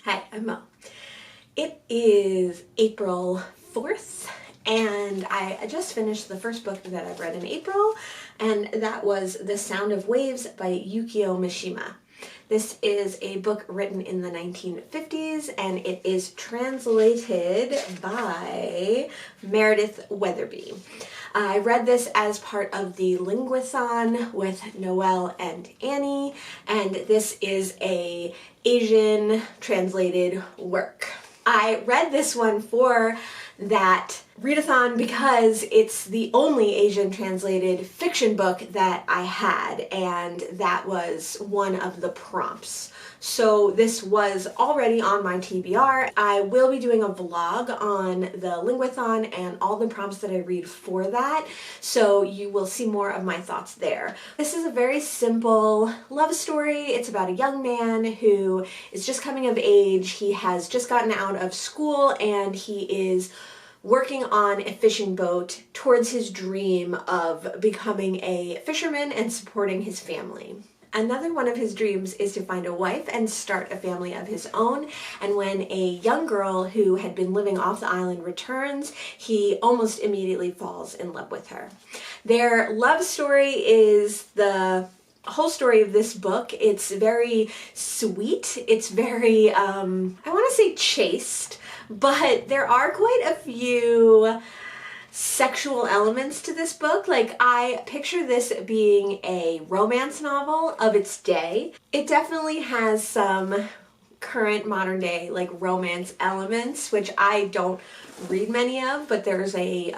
Hi, I'm Mo. It is April 4th, and I just finished the first book that I've read in April, and that was The Sound of Waves by Yukio Mishima. This is a book written in the 1950s, and it is translated by Meredith Weatherby. I read this as part of the Linguathon with Noelle and Annie, and this is a Asian translated work. I read this one for that readathon because it's the only Asian translated fiction book that I had, and that was one of the prompts. So this was already on my TBR. I will be doing a vlog on the Linguathon and all the prompts that I read for that, so you will see more of my thoughts there. This is a very simple love story. It's about a young man who is just coming of age. He has just gotten out of school and he is working on a fishing boat towards his dream of becoming a fisherman and supporting his family. Another one of his dreams is to find a wife and start a family of his own, and when a young girl who had been living off the island returns, he almost immediately falls in love with her. Their love story is the whole story of this book. It's very sweet, it's very, I want to say chaste, but there are quite a few sexual elements to this book. Like, I picture this being a romance novel of its day. It definitely has some current modern day like romance elements, which I don't read many of, but there's a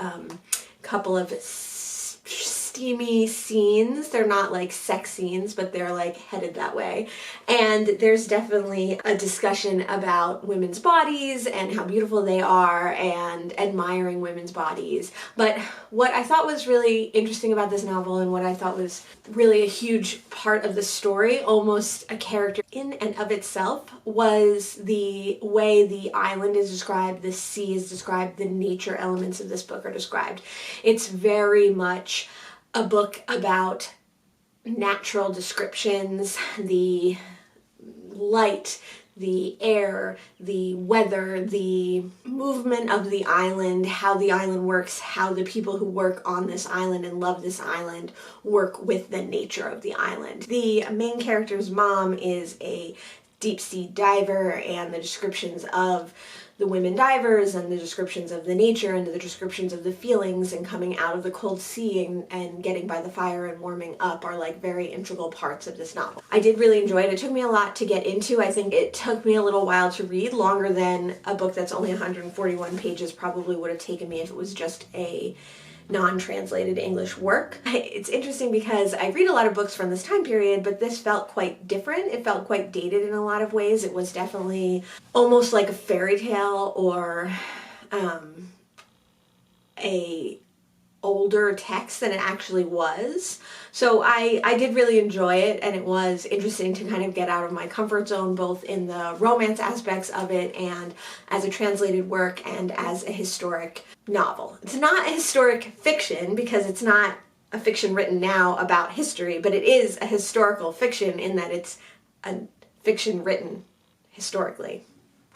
couple of steamy scenes. They're not like sex scenes, but they're like headed that way. And there's definitely a discussion about women's bodies and how beautiful they are and admiring women's bodies. But what I thought was really interesting about this novel, and what I thought was really a huge part of the story, almost a character in and of itself, was the way the island is described, the sea is described, the nature elements of this book are described. It's very much a book about natural descriptions, the light, the air, the weather, the movement of the island, how the island works, how the people who work on this island and love this island work with the nature of the island. The main character's mom is a deep sea diver, and the descriptions of the women divers and the descriptions of the nature and the descriptions of the feelings and coming out of the cold sea and getting by the fire and warming up are like very integral parts of this novel. I did really enjoy it. It took me a lot to get into. I think it took me a little while to read, longer than a book that's only 141 pages probably would have taken me if it was just a non-translated English work. It's interesting because I read a lot of books from this time period, but this felt quite different. It felt quite dated in a lot of ways. It was definitely almost like a fairy tale or a older text than it actually was. So I did really enjoy it, and it was interesting to kind of get out of my comfort zone, both in the romance aspects of it and as a translated work and as a historic novel. It's not a historic fiction because it's not a fiction written now about history, but it is a historical fiction in that it's a fiction written historically.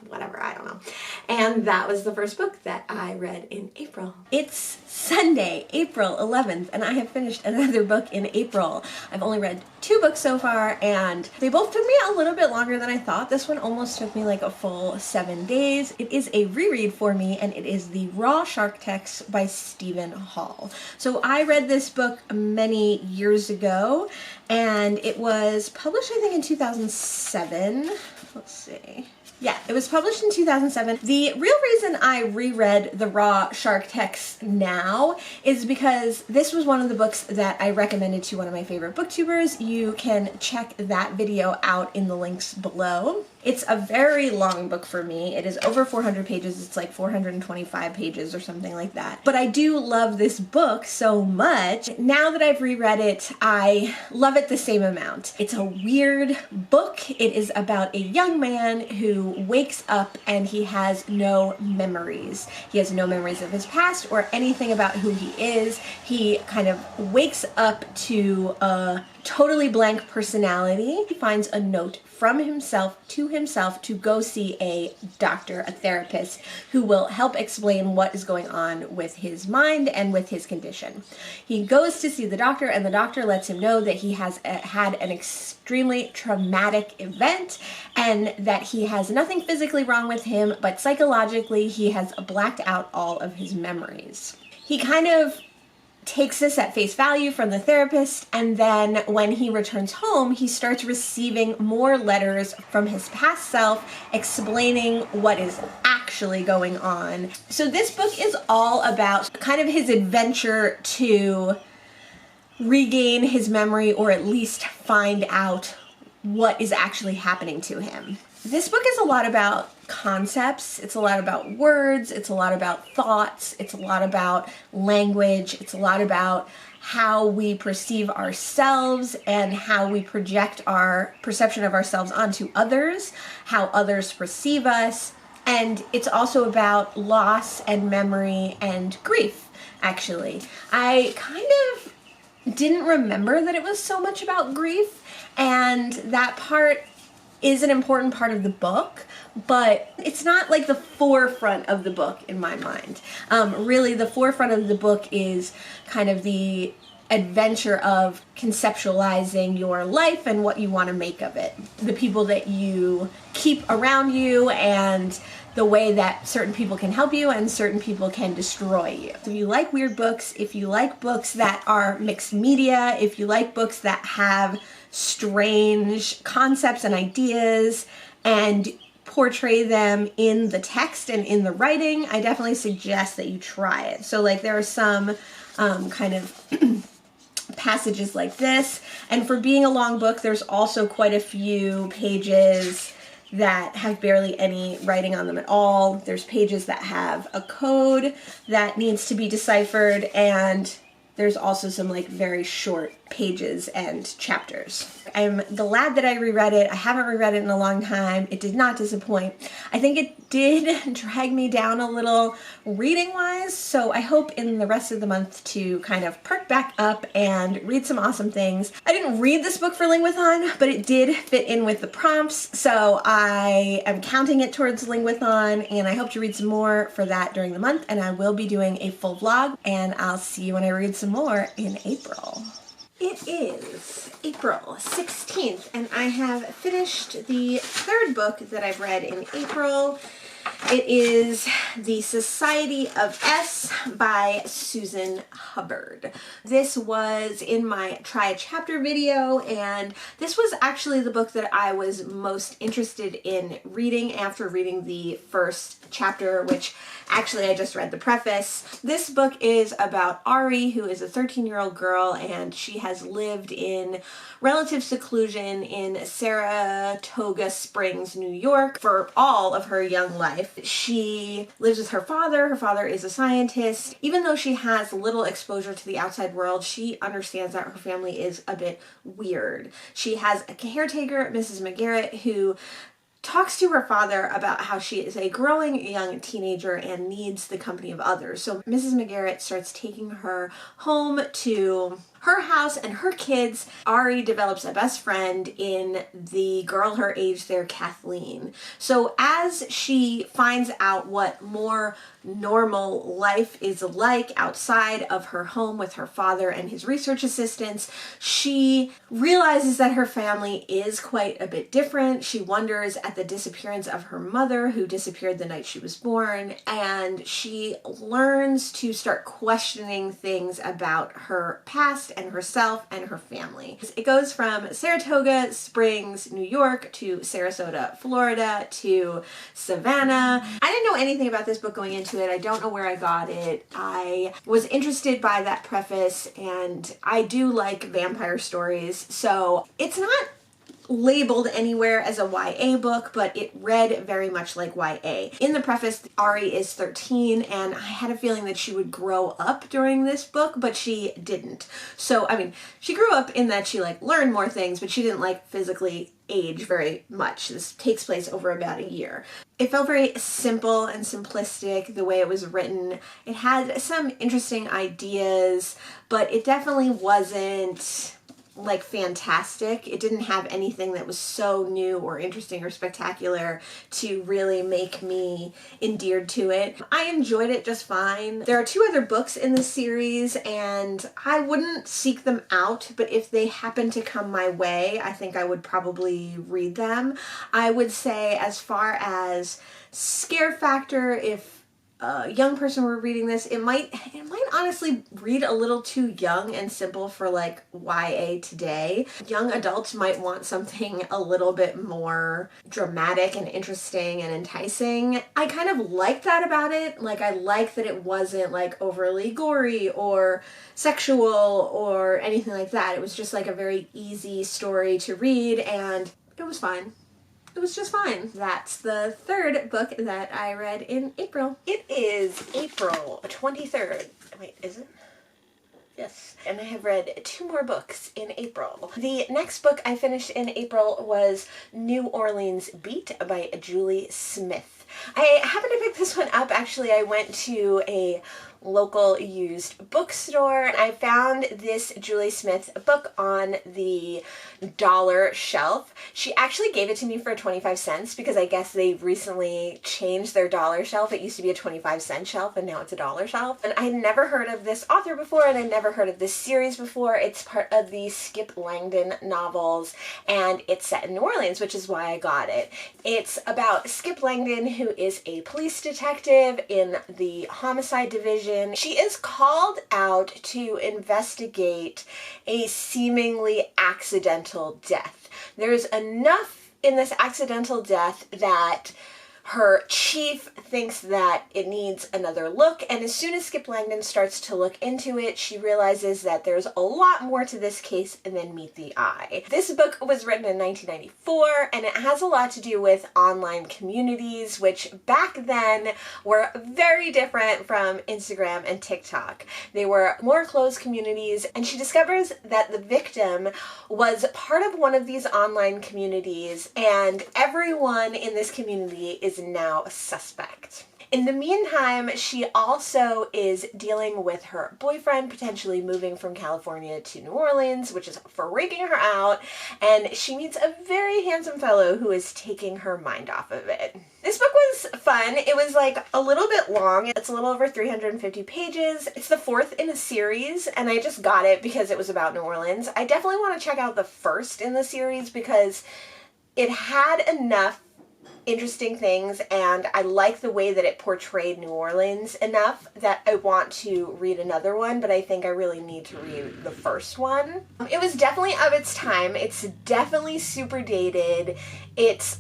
Whatever, I don't know. And that was the first book that I read in April. It's Sunday, April 11th, and I have finished another book in April. I've only read 2 books so far, and they both took me a little bit longer than I thought. This one almost took me like a full 7 days. It is a reread for me, and it is The Raw Shark Text by Stephen Hall. So I read this book many years ago, and it was published, I think, in 2007. Let's see. Yeah, it was published in 2007. The real reason I reread The Raw Shark Text now is because this was one of the books that I recommended to one of my favorite booktubers. You can check that video out in the links below. It's a very long book for me. It is over 400 pages. It's like 425 pages or something like that. But I do love this book so much. Now that I've reread it, I love it the same amount. It's a weird book. It is about a young man who wakes up and he has no memories. He has no memories of his past or anything about who he is. He kind of wakes up to a totally blank personality. He finds a note from himself to go see a doctor, a therapist, who will help explain what is going on with his mind and with his condition. He goes to see the doctor, and the doctor lets him know that he has had an extremely traumatic event and that he has nothing physically wrong with him, but psychologically he has blacked out all of his memories. He kind of takes this at face value from the therapist, and then when he returns home, he starts receiving more letters from his past self explaining what is actually going on. So this book is all about kind of his adventure to regain his memory, or at least find out what is actually happening to him. This book is a lot about concepts, it's a lot about words, it's a lot about thoughts, it's a lot about language, it's a lot about how we perceive ourselves and how we project our perception of ourselves onto others, how others perceive us, and it's also about loss and memory and grief, actually. I kind of didn't remember that it was so much about grief, and that part is an important part of the book, but it's not like the forefront of the book in my mind. Really, the forefront of the book is kind of the adventure of conceptualizing your life and what you want to make of it. The people that you keep around you and the way that certain people can help you and certain people can destroy you. If you like weird books, if you like books that are mixed media, if you like books that have strange concepts and ideas and portray them in the text and in the writing, I definitely suggest that you try it. So like there are some kind of passages like this, and for being a long book, there's also quite a few pages that have barely any writing on them at all. There's pages that have a code that needs to be deciphered, and there's also some like very short pages and chapters. I'm glad that I reread it. I haven't reread it in a long time. It did not disappoint. I think it did drag me down a little reading-wise, so I hope in the rest of the month to kind of perk back up and read some awesome things. I didn't read this book for Lingwathon, but it did fit in with the prompts, so I am counting it towards Lingwathon, and I hope to read some more for that during the month, and I will be doing a full vlog, and I'll see you when I read some more in April. It is April 16th, and I have finished the third book that I've read in April. It is The Society of S by Susan Hubbard. This was in my Try a Chapter video, and this was actually the book that I was most interested in reading after reading the first chapter, which actually I just read the preface. This book is about Ari, who is a 13-year-old girl, and she has lived in relative seclusion in Saratoga Springs, New York for all of her young life. She lives with her father. Her father is a scientist. Even though she has little exposure to the outside world, she understands that her family is a bit weird. She has a caretaker, Mrs. McGarrett, who talks to her father about how she is a growing young teenager and needs the company of others. So Mrs. McGarrett starts taking her home to her house and her kids. Ari develops a best friend in the girl her age there, Kathleen. So as she finds out what more normal life is like outside of her home with her father and his research assistants, she realizes that her family is quite a bit different. She wonders at the disappearance of her mother, who disappeared the night she was born, and she learns to start questioning things about her past and herself and her family. It goes from Saratoga Springs, New York to Sarasota, Florida to Savannah. I didn't know anything about this book going into it. I don't know where I got it. I was interested by that preface, and I do like vampire stories, so it's not labeled anywhere as a YA book, but it read very much like YA. In the preface, Ari is 13, and I had a feeling that she would grow up during this book, but she didn't. So, I mean, she grew up in that she, like, learned more things, but she didn't, like, physically age very much. This takes place over about a year. It felt very simple and simplistic the way it was written. It had some interesting ideas, but it definitely wasn't like fantastic. It didn't have anything that was so new or interesting or spectacular to really make me endeared to it. I enjoyed it just fine. There are 2 other books in the series and I wouldn't seek them out, but if they happen to come my way, I think I would probably read them. I would say as far as scare factor, if a young person were reading this, it might honestly read a little too young and simple for like YA today. Young adults might want something a little bit more dramatic and interesting and enticing. I kind of like that about it. Like, I like that it wasn't like overly gory or sexual or anything like that. It was just like a very easy story to read and it was fine. It was just fine. That's the 3rd book that I read in April. It is April 23rd. Wait, is it? Yes. And I have read 2 more books in April. The next book I finished in April was New Orleans Beat by Julie Smith. I happened to pick this one up. Actually, I went to a local used bookstore and I found this Julie Smith book on the dollar shelf. She actually gave it to me for 25 cents because I guess they recently changed their dollar shelf. It used to be a 25-cent shelf and now it's a dollar shelf. And I had never heard of this author before and I'd never heard of this series before. It's part of the Skip Langdon novels and it's set in New Orleans, which is why I got it. It's about Skip Langdon, who is a police detective in the homicide division. She is called out to investigate a seemingly accidental death. There's enough in this accidental death that her chief thinks that it needs another look, and as soon as Skip Langdon starts to look into it, she realizes that there's a lot more to this case than meet the eye. This book was written in 1994, and it has a lot to do with online communities, which back then were very different from Instagram and TikTok. They were more closed communities, and she discovers that the victim was part of one of these online communities, and everyone in this community is now a suspect. In the meantime, she also is dealing with her boyfriend potentially moving from California to New Orleans, which is freaking her out, and she meets a very handsome fellow who is taking her mind off of it. This book was fun. It was like a little bit long. It's a little over 350 pages. It's the 4th in a series, and I just got it because it was about New Orleans. I definitely want to check out the 1st in the series because it had enough interesting things and I like the way that it portrayed New Orleans enough that I want to read another one, but I think I really need to read the 1st one. It was definitely of its time. It's definitely super dated. It's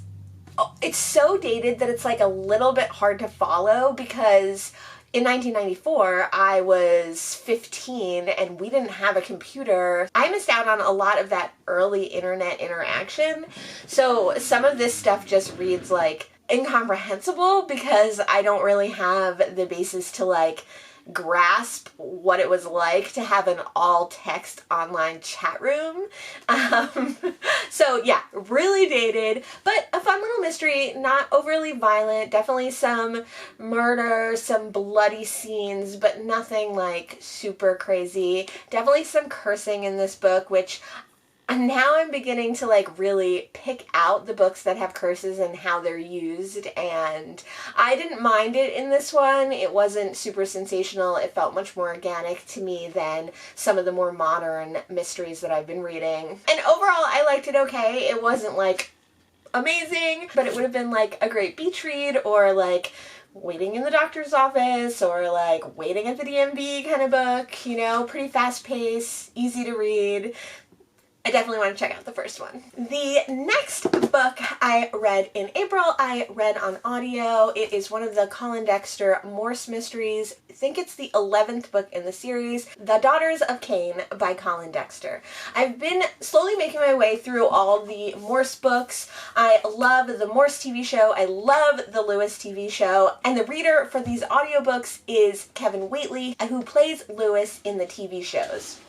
so dated that it's like a little bit hard to follow because in 1994, I was 15 and we didn't have a computer. I missed out on a lot of that early internet interaction. So some of this stuff just reads like incomprehensible because I don't really have the basis to like grasp what it was like to have an all-text online chat room. So yeah, really dated, but a fun little mystery, not overly violent, definitely some murder, some bloody scenes, but nothing like super crazy. Definitely some cursing in this book, which and now I'm beginning to like really pick out the books that have curses and how they're used, and I didn't mind it in this one. It wasn't super sensational. It felt much more organic to me than some of the more modern mysteries that I've been reading. And overall, I liked it okay. It wasn't like amazing, but it would have been like a great beach read or like waiting in the doctor's office or like waiting at the DMV kind of book, you know, pretty fast paced, easy to read. I definitely want to check out the 1st one. The next book I read in April, I read on audio. It is one of the Colin Dexter Morse mysteries. I think it's the 11th book in the series, The Daughters of Kane by Colin Dexter. I've been slowly making my way through all the Morse books. I love the Morse TV show. I love the Lewis TV show. And the reader for these audiobooks is Kevin Whately, who plays Lewis in the TV shows.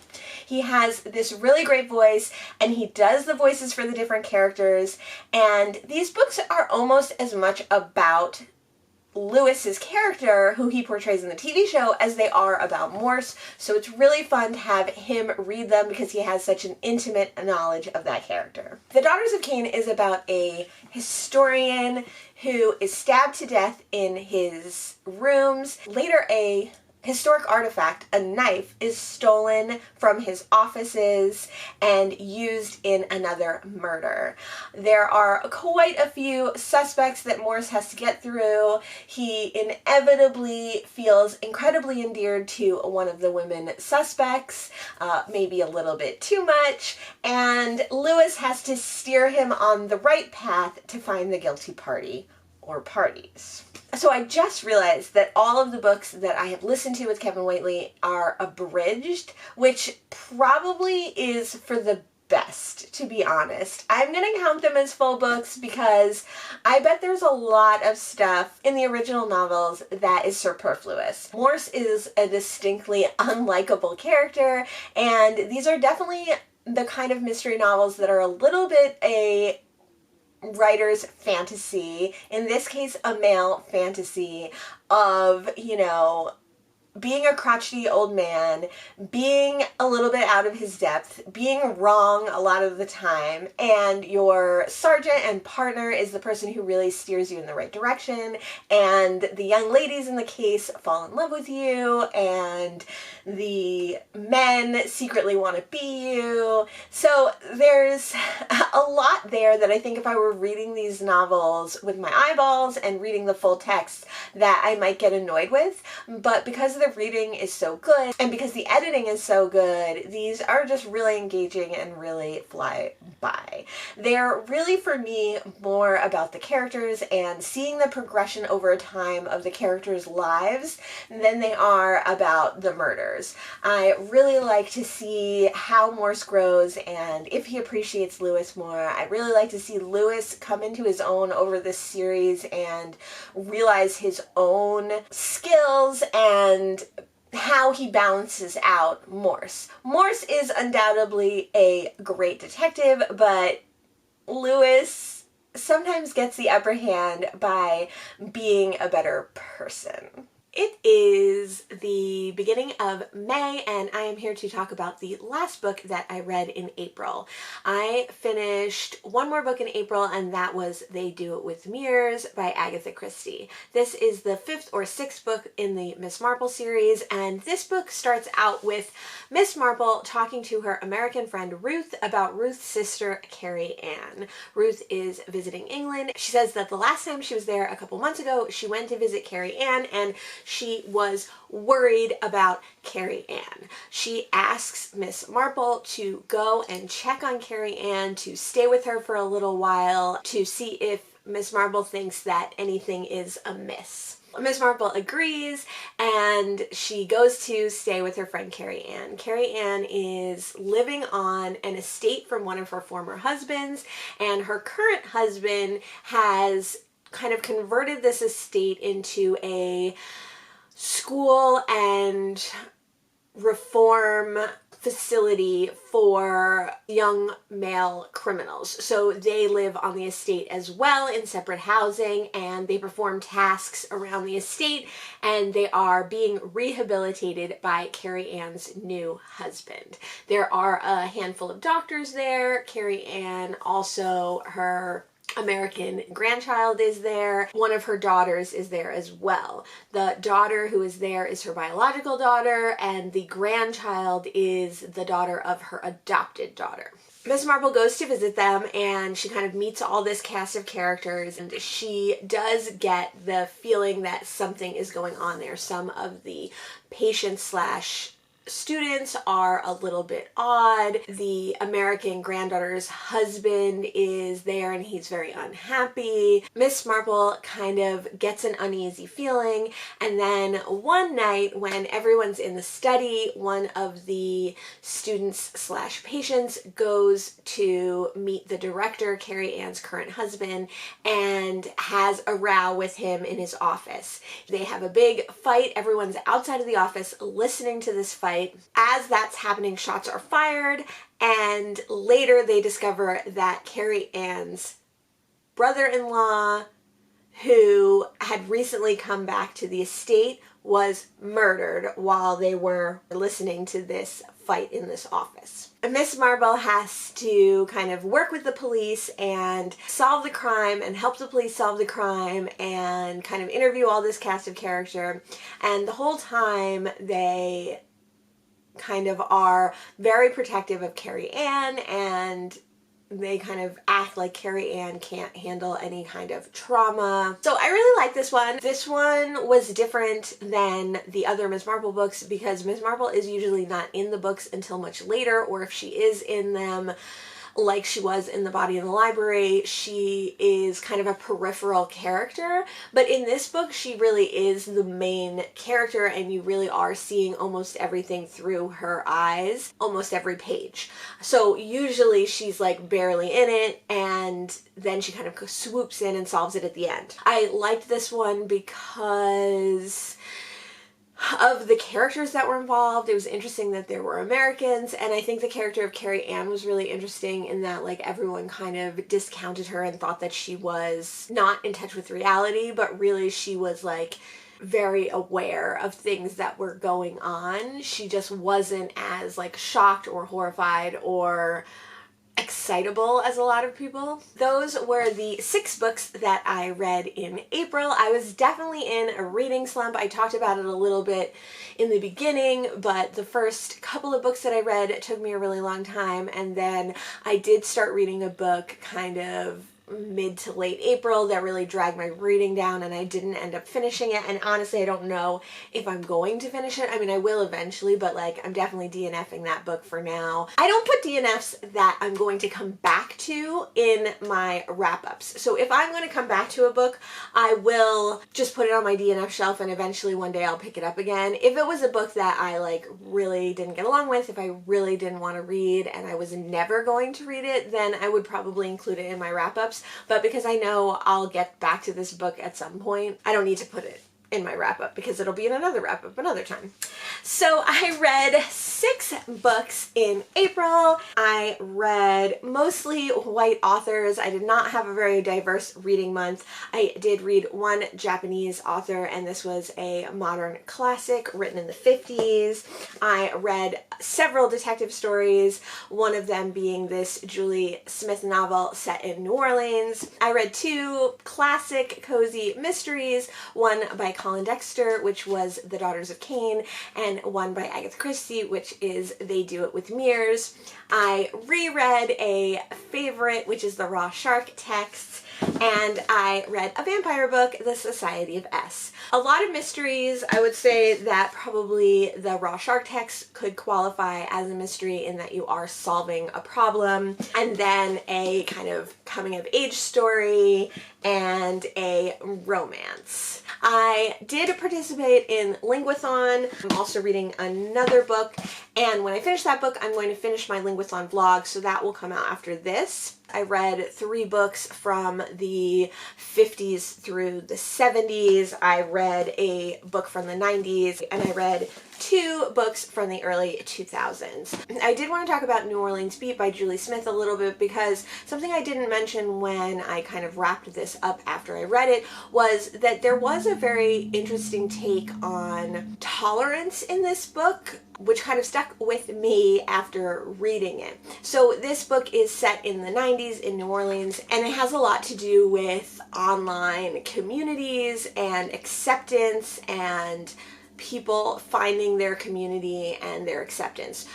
He has this really great voice, and he does the voices for the different characters, and these books are almost as much about Lewis's character, who he portrays in the TV show, as they are about Morse. So it's really fun to have him read them because he has such an intimate knowledge of that character. The Daughters of Kane is about a historian who is stabbed to death in his rooms. Later, a historic artifact, a knife, is stolen from his offices and used in another murder. There are quite a few suspects that Morse has to get through. He inevitably feels incredibly endeared to one of the women suspects, maybe a little bit too much, and Lewis has to steer him on the right path to find the guilty party or parties. So I just realized that all of the books that I have listened to with Kevin Whately are abridged, which probably is for the best, to be honest. I'm going to count them as full books because I bet there's a lot of stuff in the original novels that is superfluous. Morse is a distinctly unlikable character, and these are definitely the kind of mystery novels that are a little bit a writer's fantasy, in this case a male fantasy, of, you know, being a crotchety old man, being a little bit out of his depth, being wrong a lot of the time, and your sergeant and partner is the person who really steers you in the right direction, and the young ladies in the case fall in love with you, and the men secretly want to be you. So there's a lot there that I think if I were reading these novels with my eyeballs and reading the full text that I might get annoyed with, but because the reading is so good and because the editing is so good, these are just really engaging and really fly by. They're really, for me, more about the characters and seeing the progression over time of the characters' lives than they are about the murders. I really like to see how Morse grows and if he appreciates Lewis more. I really like to see Lewis come into his own over this series and realize his own skills and how he balances out Morse. Morse is undoubtedly a great detective, but Lewis sometimes gets the upper hand by being a better person. It is the beginning of May, and I am here to talk about the last book that I read in April. I finished one more book in April, and that was They Do It With Mirrors by Agatha Christie. This is the 5th or 6th book in the Miss Marple series, and this book starts out with Miss Marple talking to her American friend Ruth about Ruth's sister Carrie Ann. Ruth is visiting England. She says that the last time she was there a couple months ago, she went to visit Carrie Ann, and she was worried about Carrie Ann. She asks Miss Marple to go and check on Carrie Ann, to stay with her for a little while, to see if Miss Marple thinks that anything is amiss. Miss Marple agrees, and she goes to stay with her friend Carrie Ann. Carrie Ann is living on an estate from one of her former husbands, and her current husband has kind of converted this estate into a school and reform facility for young male criminals. So they live on the estate as well in separate housing, and they perform tasks around the estate, and they are being rehabilitated by Carrie Ann's new husband. There are a handful of doctors there. Carrie Ann, also her American grandchild, is there. One of her daughters is there as well. The daughter who is there is her biological daughter, and the grandchild is the daughter of her adopted daughter. Miss Marple goes to visit them, and she kind of meets all this cast of characters, and she does get the feeling that something is going on there. Some of the patients slash students are a little bit odd. The American granddaughter's husband is there and he's very unhappy. Miss Marple kind of gets an uneasy feeling, and then one night when everyone's in the study, one of the students slash patients goes to meet the director, Carrie Ann's current husband, and has a row with him in his office. They have a big fight. Everyone's outside of the office listening to this fight. As that's happening, shots are fired, and later they discover that Carrie Ann's brother-in-law, who had recently come back to the estate was murdered while they were listening to this fight in this office. Miss Marble has to kind of work with the police and solve the crime and help the police solve the crime and kind of interview all this cast of character. And the whole time they kind of are very protective of Carrie Ann, and they kind of act like Carrie Ann can't handle any kind of trauma. So I really like this one. This one was different than the other Miss Marple books because Miss Marple is usually not in the books until much later, or if she is in them, like she was in The Body in the Library, she is kind of a peripheral character. But in this book, she really is the main character, and you really are seeing almost everything through her eyes, almost every page. So usually she's like barely in it, and then she kind of swoops in and solves it at the end. I liked this one because of the characters that were involved. It was interesting that there were Americans, and I think the character of Carrie Ann was really interesting in that like everyone kind of discounted her and thought that she was not in touch with reality, but really she was like very aware of things that were going on. She just wasn't as like shocked or horrified or excitable as a lot of people. Those were the 6 books that I read in April. I was definitely in a reading slump. I talked about it a little bit in the beginning, but the first couple of books that I read took me a really long time, and then I did start reading a book kind of mid to late April that really dragged my reading down, and I didn't end up finishing it. And honestly, I don't know if I'm going to finish it. I mean, I will eventually, but like I'm definitely DNFing that book for now. I don't put DNFs that I'm going to come back to in my wrap-ups. So if I'm going to come back to a book, I will just put it on my DNF shelf, and eventually one day I'll pick it up again. If it was a book that I like really didn't get along with, if I really didn't want to read and I was never going to read it, then I would probably include it in my wrap-ups. But because I know I'll get back to this book at some point, I don't need to put it in my wrap-up because it'll be in another wrap-up another time. So I read 6 books in April. I read mostly white authors. I did not have a very diverse reading month. I did read one Japanese author, and this was a modern classic written in the 50s. I read several detective stories, one of them being this Julie Smith novel set in New Orleans. I read 2 classic cozy mysteries, one by Colin Dexter, which was The Daughters of Kane, and one by Agatha Christie, which is They Do It With Mirrors. I reread a favorite, which is The Raw Shark Texts, and I read a vampire book, The Society of S. A lot of mysteries. I would say that probably The Raw Shark Text could qualify as a mystery in that you are solving a problem, and then a kind of coming of age story and a romance. I did participate in Linguathon. I'm also reading another book, and when I finish that book, I'm going to finish my Linguathon vlog, so that will come out after this. I read 3 books from the 50s through the 70s. I read a book from the 90s, and I read 2 books from the early 2000s. I did want to talk about New Orleans Beat by Julie Smith a little bit, because something I didn't mention when I kind of wrapped this up after I read it was that there was a very interesting take on tolerance in this book, which kind of stuck with me after reading it. So this book is set in the 90s in New Orleans, and it has a lot to do with online communities and acceptance and people finding their community and their acceptance.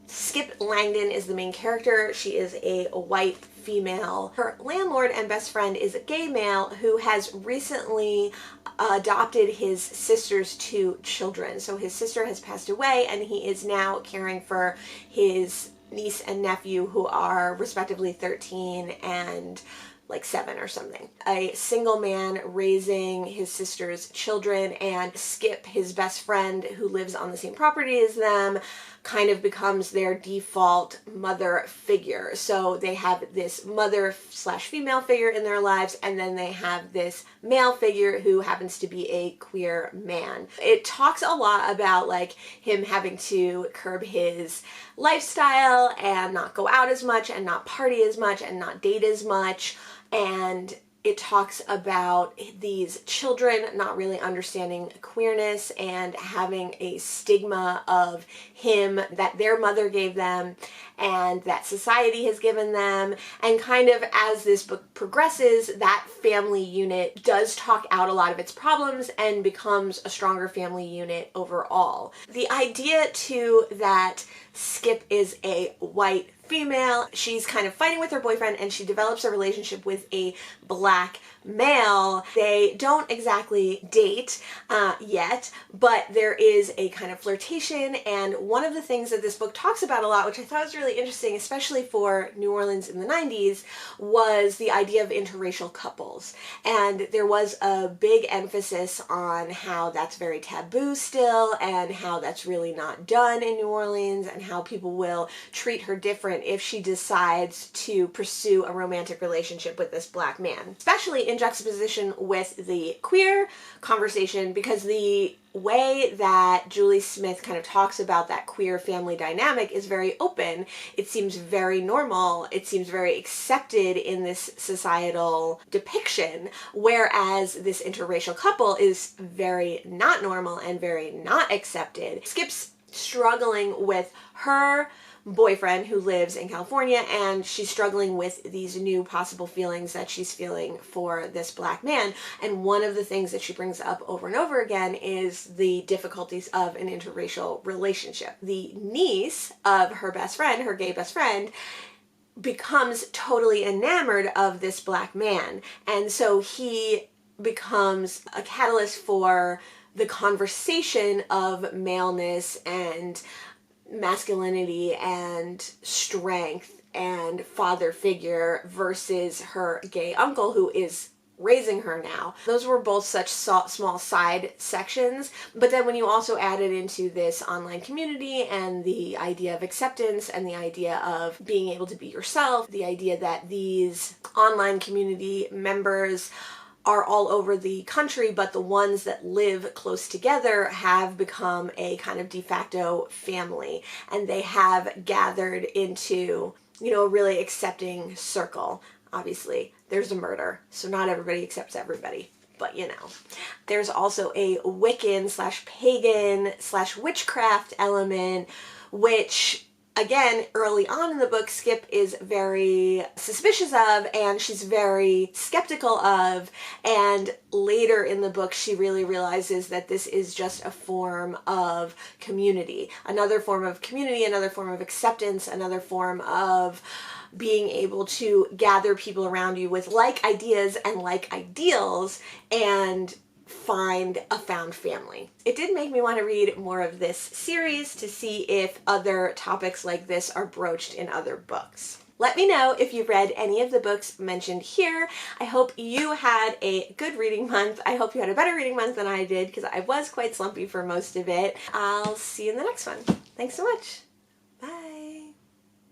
Skip Langdon is the main character. She is a white female. Her landlord and best friend is a gay male who has recently adopted his sister's 2 children. So his sister has passed away, and he is now caring for his niece and nephew, who are respectively 13 and like 7 or something. A single man raising his sister's children, and Skip, his best friend who lives on the same property as them, kind of becomes their default mother figure. So they have this mother / female figure in their lives, and then they have this male figure who happens to be a queer man. It talks a lot about like him having to curb his lifestyle and not go out as much and not party as much and not date as much. And it talks about these children not really understanding queerness and having a stigma of him that their mother gave them and that society has given them. And kind of as this book progresses, that family unit does talk out a lot of its problems and becomes a stronger family unit overall. The idea too that Skip is a white female, she's kind of fighting with her boyfriend and she develops a relationship with a black male. They don't exactly date yet, but there is a kind of flirtation, and one of the things that this book talks about a lot, which I thought was really interesting, especially for New Orleans in the 90s, was the idea of interracial couples. And there was a big emphasis on how that's very taboo still, and how that's really not done in New Orleans, and how people will treat her different if she decides to pursue a romantic relationship with this black man, especially in juxtaposition with the queer conversation, because the way that Julie Smith kind of talks about that queer family dynamic is very open. It seems very normal. It seems very accepted in this societal depiction, whereas this interracial couple is very not normal and very not accepted. Skip's struggling with her boyfriend who lives in California, and she's struggling with these new possible feelings that she's feeling for this black man. And one of the things that she brings up over and over again is the difficulties of an interracial relationship. The niece of her best friend, her gay best friend, becomes totally enamored of this black man, and so he becomes a catalyst for the conversation of maleness and masculinity and strength and father figure versus her gay uncle who is raising her now. Those were both such small side sections, but then when you also added into this online community and the idea of acceptance and the idea of being able to be yourself, the idea that these online community members are all over the country, but the ones that live close together have become a kind of de facto family, and they have gathered into, you know, a really accepting circle. Obviously, there's a murder, so not everybody accepts everybody, but you know. There's also a Wiccan / pagan / witchcraft element, which again, early on in the book, Skip is very suspicious of, and she's very skeptical of, and later in the book she really realizes that this is just a form of community, another form of community, another form of acceptance, another form of being able to gather people around you with like ideas and like ideals and find a found family. It did make me want to read more of this series to see if other topics like this are broached in other books. Let me know if you've read any of the books mentioned here. I hope you had a good reading month. I hope you had a better reading month than I did, because I was quite slumpy for most of it. I'll see you in the next one. Thanks so much.